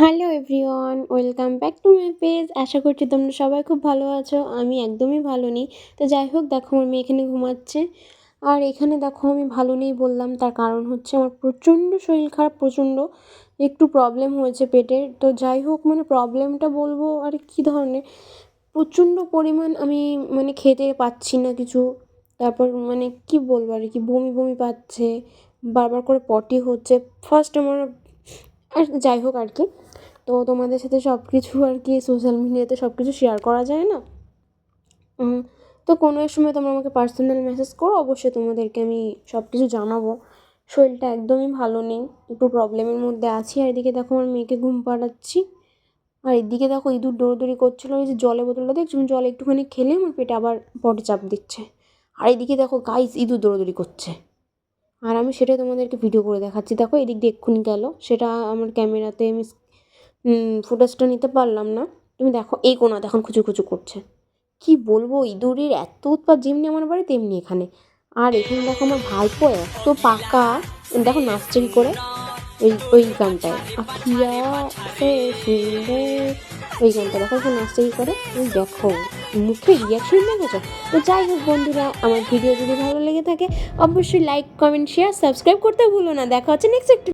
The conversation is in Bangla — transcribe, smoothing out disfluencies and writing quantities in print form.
Hello everyone, welcome back to my page. আশা করছি তোমরা সবাই খুব ভালো আছো। আমি একদমই ভালো নেই। তো যাই হোক, দেখো আমার মেয়ে এখানে ঘুমাচ্ছে। আর এখানে দেখো আমি ভালো নেই বললাম, তার কারণ হচ্ছে আমার প্রচণ্ড শরীর খারাপ, প্রচণ্ড একটু প্রবলেম হয়েছে পেটের। তো যাই হোক, মানে প্রবলেমটা বলবো আর কী ধরনের, প্রচণ্ড পরিমাণ আমি খেতে পাচ্ছি না কিছু। তারপর কি বলবো আর কি, বমি বমি পাচ্ছে, বারবার করে পটি হচ্ছে। ফার্স্ট আমার আর যাই হোক আর কি, তো তোমাদের সাথে সব কিছু আর কি সোশ্যাল মিডিয়াতে সব কিছু শেয়ার করা যায় না। তো কোনো এক সময় তোমরা আমাকে পার্সোনাল মেসেজ করো, অবশ্যই তোমাদেরকে আমি সব কিছু জানাবো। শরীরটা একদমই ভালো নেই, একটু প্রবলেমের মধ্যে আছি। আর এদিকে দেখো আমার মেয়েকে ঘুম পাড়াচ্ছি, আর এদিকে দেখো ইঁদুর দৌড়দৌড়ি করছিলো। এই যে জলের বোতলটা দেখছো, জল একটুখানি খেলে আমার পেটে আবার পটে চাপ দিচ্ছে। আর এদিকে দেখো গাইস, ইঁদুর দৌড়দৌড়ি করছে, আর আমি সেটাই তোমাদেরকে ভিডিও করে দেখাচ্ছি। দেখো এদিক দিয়ে এক্ষুনি গেল, সেটা আমার ক্যামেরাতে আমি ফুটেজটা নিতে পারলাম না। তুমি দেখো এই কোণাতে এখন খুচু করছে। কি বলবো, ইঁদুরের এত উৎপাত, যেমনি আমার বাড়ি তেমনি এখানে। আর এখানে দেখো আমার ভাইপো এত পাকা, দেখো নাচছে কি করে, ওই গানটায় আখিয়া সে সুন্দর, ওই গানটা দেখো এখন নাচছে কি করে, ওই দেখো মুখে রিয়াকশন দেখেছো। তো যাই হোক বন্ধুরা, আমার ভিডিও যদি ভালো লেগে থাকে অবশ্যই লাইক, কমেন্ট, শেয়ার, সাবস্ক্রাইব করতে ভুলো না। দেখা হচ্ছে নেক্সট একটা